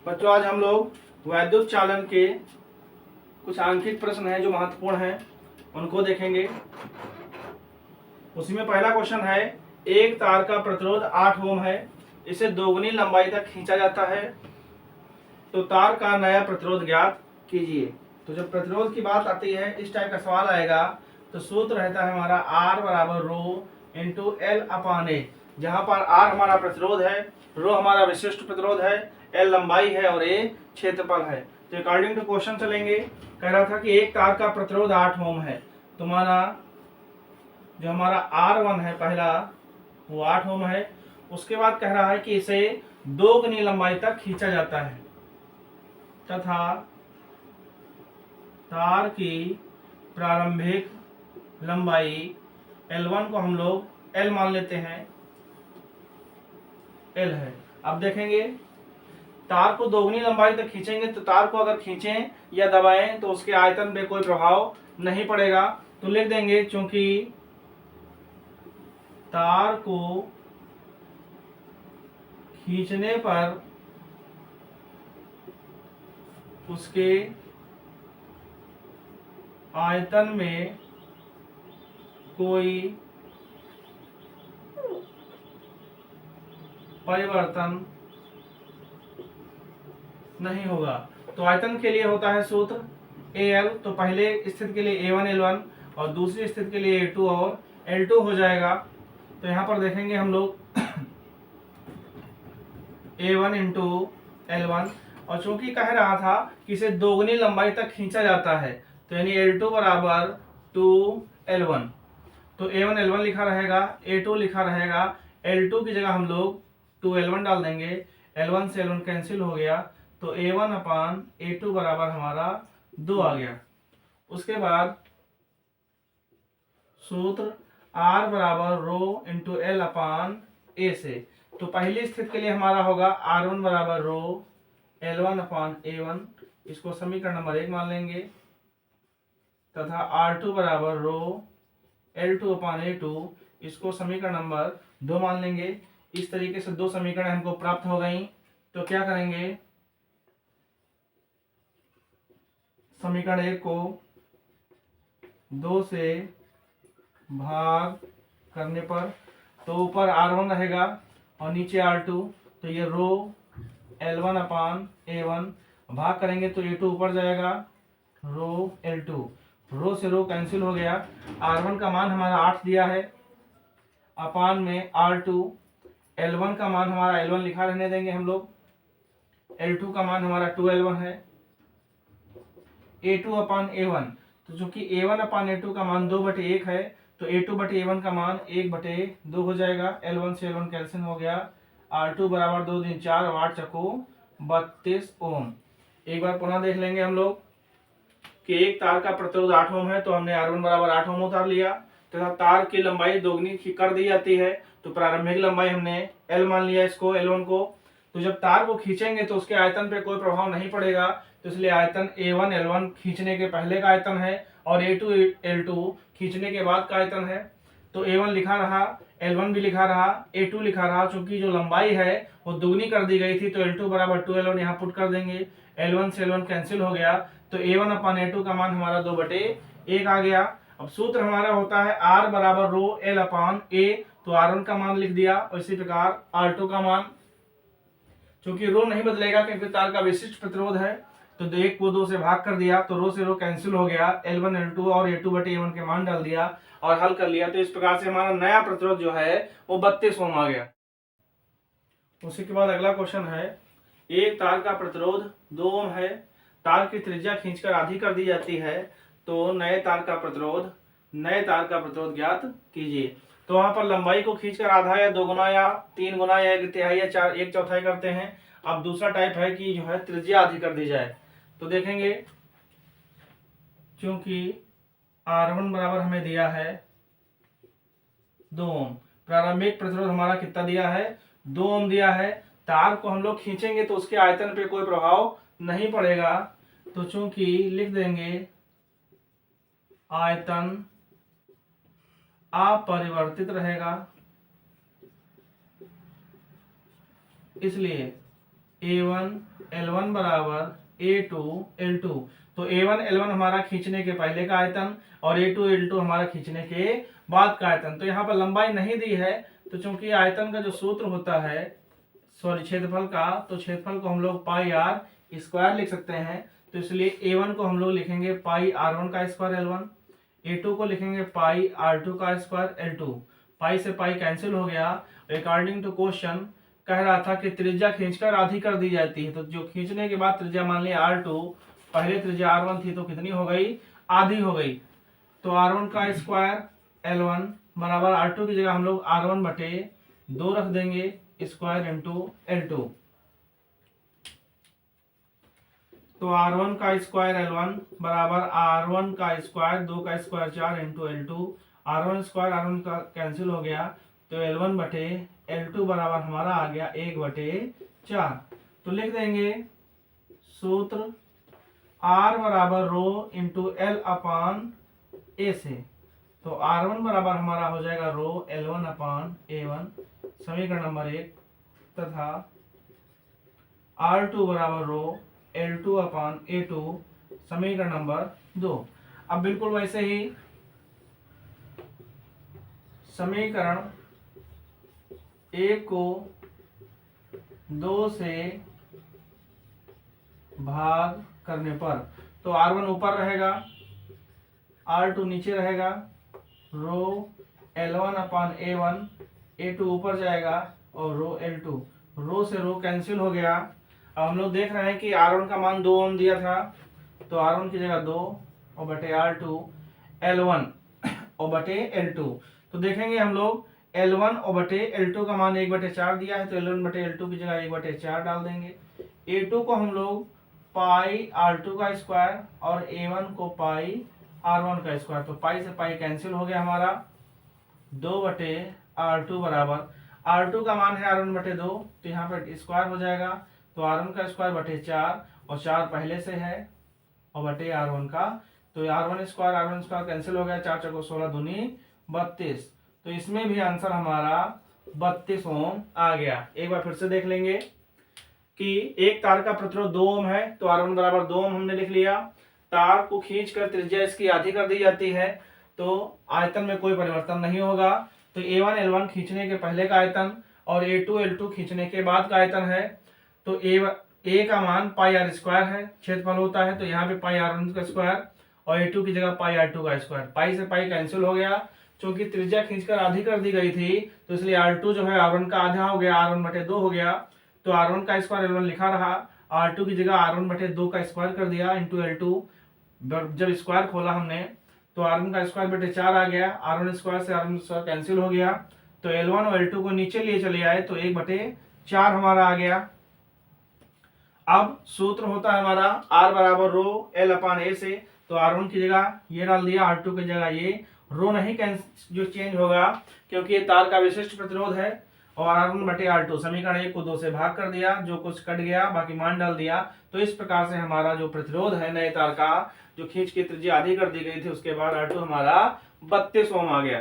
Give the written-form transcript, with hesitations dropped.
बच्चों आज हम लोग वैद्युत चालन के कुछ आंकिक प्रश्न हैं जो महत्वपूर्ण हैं उनको देखेंगे। उसी में पहला क्वेश्चन है, एक तार का प्रतिरोध 8 ओम है, इसे दोगुनी लंबाई तक खींचा जाता है, तो तार का नया प्रतिरोध ज्ञात कीजिए। तो जब प्रतिरोध की बात आती है, इस टाइप का सवाल आएगा तो सूत्र रहता है हमारा R बराबर रो इंटू एल अपान ए, जहां पर R हमारा प्रतिरोध है, रो हमारा विशिष्ट प्रतिरोध है, एल लंबाई है और ए क्षेत्रफल है। तो अकॉर्डिंग टू क्वेश्चन चलेंगे। कह रहा था कि एक तार का प्रतिरोध 8 ओम है, तो माना जो हमारा R1 है पहला वो 8 ओम है। उसके बाद कह रहा है कि इसे दोगुनी लंबाई तक खींचा जाता है तथा तार की प्रारंभिक लंबाई L1 को हम लोग L मान लेते हैं, L है। अब देखेंगे तार को दोगुनी लंबाई तक खींचेंगे तो तार को अगर खींचें या दबाएं तो उसके आयतन पे कोई प्रभाव नहीं पड़ेगा। तो लिख देंगे चूंकि तार को खींचने पर उसके आयतन में कोई परिवर्तन नहीं होगा। तो आयतन के लिए होता है सूत्र AL, तो पहले स्थिति के लिए A1 L1 और दूसरी स्थिति के लिए A2 और L2 हो जाएगा। तो यहाँ पर देखेंगे हम लोग A1 इंटू L1, और चूंकि कह रहा था कि इसे दोगुनी लंबाई तक खींचा जाता है तो यानी L2 बराबर 2L1, तो A1 L1 लिखा रहेगा, A2 लिखा रहेगा। L2 की जगह हम लोग 2L1 डाल देंगे, L1 से L1 कैंसिल हो गया, तो A1 अपान A2 बराबर हमारा 2 आ गया। उसके बाद सूत्र R बराबर रो इंटू एल अपान ए से, तो पहली स्थिति के लिए हमारा होगा R1 बराबर रो L1 अपान A1, इसको समीकरण नंबर 1 मान लेंगे, तथा R2 बराबर रो L2 अपान A2, इसको समीकरण नंबर 2 मान लेंगे। इस तरीके से दो समीकरण हमको प्राप्त हो गई। तो क्या करेंगे, समीकरण 1 को 2 से भाग करने पर तो ऊपर R1 रहेगा और नीचे R2, तो ये रो L1 अपान A1, भाग करेंगे तो A2 ऊपर जाएगा, रो L2, रो से रो कैंसिल हो गया। R1 का मान हमारा 8 दिया है, अपान में R2, L1 का मान हमारा L1 लिखा रहने देंगे हम लोग, L2 का मान हमारा 2L1 है, A2 अपान A1, तो चूंकि A1 अपान A2 का मान 2/1 है तो A2 बटे A1 का मान 1/2 हो जाएगा। L1 से L1 कैंसिल हो गया, R2 बराबर 2 दिन 4 और 8 चको 32 ओम। एक बार पुनः देख लेंगे हम लोग कि एक तार का प्रतिरोध 8 ओम है, तो हमने R1 बराबर 8 ओम उतार लिया, तथा तार की लंबाई दोगुनी कर दी जाती है, तो प्रारंभिक लंबाई हमने L मान लिया इसको, L1 को। तो जब तार को खींचेंगे तो उसके आयतन पे कोई प्रभाव नहीं पड़ेगा, तो इसलिए आयतन A1 L1 खींचने के पहले का आयतन है और A2 L2 खींचने के बाद का आयतन है। तो A1 लिखा रहा, L1 भी लिखा रहा, A2 लिखा रहा, चूंकि जो लंबाई है वो दुगनी कर दी गई थी तो L2 बराबर 2L1 यहाँ पुट कर देंगे, L1 से L1 कैंसिल हो गया, तो A1 अपान A2 का मान हमारा 2/1 आ गया। अब सूत्र हमारा होता है R बराबर रो L अपान A, तो R1 का मान लिख दिया और इसी प्रकार R2 का मान, चूंकि रो नहीं बदलेगा क्योंकि तार का विशिष्ट प्रतिरोध है, तो 1 को 2 से भाग कर दिया तो रो से रो कैंसिल हो गया, L1 L2 और A2 बटे A1 के मान डाल दिया और हल कर लिया। तो इस प्रकार से हमारा नया प्रतिरोध जो है वो 32 ओम आ गया। उसी के बाद अगला क्वेश्चन है, एक तार का प्रतिरोध 2 ओम है, तार की त्रिज्या खींचकर आधी कर दी जाती है, तो नए तार का प्रतिरोध ज्ञात कीजिए। तो वहां पर लंबाई को खींचकर आधा या 2 गुना या 3 गुना या 1/3 या 1/4 करते हैं। अब दूसरा टाइप है कि जो है त्रिज्या आधी कर दी जाए। तो देखेंगे क्योंकि R1 बराबर हमें दिया है 2 ओम, प्रारंभिक प्रतिरोध हमारा कितना दिया है, 2 ओम दिया है, तार को हम लोग खींचेंगे तो उसके आयतन पे कोई प्रभाव नहीं पड़ेगा, तो चूंकि लिख देंगे आयतन अपरिवर्तित रहेगा, इसलिए A1 L1 बराबर A2 L2। तो A1 L1 हमारा खींचने के पहले का आयतन और A2 L2 हमारा खींचने के बाद का आयतन। तो यहाँ पर लंबाई नहीं दी है, तो चूंकि आयतन का जो सूत्र होता है, सॉरी क्षेत्रफल का, तो क्षेत्रफल को हम लोग पाई आर स्क्वायर लिख सकते हैं। तो इसलिए A1 को हम लोग लिखेंगे पाई R1 का स्क्वायर L1, A2 को लिखेंगे पाई R2 का स्क्वायर L2। पाई से पाई कैंसिल हो गया। अकॉर्डिंग टू क्वेश्चन कह रहा था कि त्रिज्या खींचकर आधी कर दी जाती है, तो जो खींचने के बाद त्रिज्या मान लिया R2, पहले त्रिज्या R1 थी तो कितनी हो गई, आधी हो गई। तो R1 का स्क्वायर L1 बराबर R2 की जगह हम लोग R1 बटे 2 रख देंगे स्क्वायर इंटू L2। तो R1 का स्क्वायर L1 बराबर R1 का स्क्वायर 2 का square 4 into L2। R1 square R1 का कैंसिल हो गया, तो L1 बटे L2 बराबर हमारा आ गया 1 बटे 4। तो लिख देंगे सूत्र R बराबर rho into L upon A से। तो R1 बराबर हमारा हो जाएगा रो L1 अपान A1 समीकरण नंबर 1, तथा R2 बराबर रो L2 अपान A2 समीकरण नंबर 2। अब बिल्कुल वैसे ही समीकरण 1 को 2 से भाग करने पर, तो R1 ऊपर रहेगा, R2 नीचे रहेगा, रो L1 अपान A1, A2 ऊपर जाएगा और रो L2, रो से रो कैंसिल हो गया। अब हम लोग देख रहे हैं कि R1 का मान 2 ओम दिया था, तो R1 की जगह 2 और बटे R2 L1 और बटे L2। तो देखेंगे हम लोग L1 और बटे L2 का मान 1 बटे 4 दिया है, तो L1 बटे L2 की जगह 1 बटे 4 डाल देंगे। A2 को हम लोग पाई R2 का स्क्वायर और A1 को पाई R1 का स्क्वायर, तो पाई से पाई कैंसिल हो गया हमारा, 2 बटे R2 बराबर R2 का मान है R1 बटे 2, तो यहाँ पर स्क्वायर हो जाएगा, तो R1 का स्क्वायर बटे 4 और 4 पहले से है और बटे R1 का, तो R1 स्क्वायर कैंसिल हो गया, 4 चौको 16 दूनी 32। तो इसमें भी आंसर हमारा 32 ओम आ गया। एक बार फिर से देख लेंगे कि एक तार का प्रतिरोध 2 ओम है, तो R1 बराबर 2 ओम हमने लिख लिया। तार को खींचकर त्रिज्या इसकी आधी कर दी जाती है, तो आयतन में कोई परिवर्तन नहीं होगा। तो A1 L1 खींचने के पहले का आयतन और A2 L2 खींचने के बाद का आयतन है। तो A का मान पाई आर स्क्वायर है, क्षेत्रफल होता है, तो यहाँ पे पाई R1 का स्क्वायर और A2 की जगह पाई R2 का स्क्वायर। पाई से पाई कैंसिल हो गया, क्योंकि त्रिज्या खींचकर आधी कर दी गई थी, तो इसलिए R2 जो है R1 का आधा हो गया, R1 बटे 2 हो गया। तो R1 का स्क्वायर L1 लिखा रहा, R2 की जगह R1 बटे 2 का स्क्वायर कर दिया इंटू L2। जब स्क्वायर खोला हमने तो R1 का स्क्वायर बटे 4 आ गया, R1 स्क्वायर से R1 स्क्वायर कैंसिल हो गया, तो L1 और L2 को नीचे लिए चले आए, तो 1 बटे 4 हमारा आ गया। अब सूत्र होता है हमारा R बराबर रो L अपान A से, तो R1 की जगह ये डाल दिया, R2 की जगह ये, रो नहीं जो चेंज होगा क्योंकि ये तार का विशिष्ट प्रतिरोध है, और R1 बटे R2 समीकरण 1 को 2 से भाग कर दिया, जो कुछ कट गया बाकी मान डाल दिया। तो इस प्रकार से हमारा जो प्रतिरोध है नए तार का, जो खींच के त्रिज्या आधी कर दी गई थी, उसके बाद R2 हमारा 32 ओम आ गया।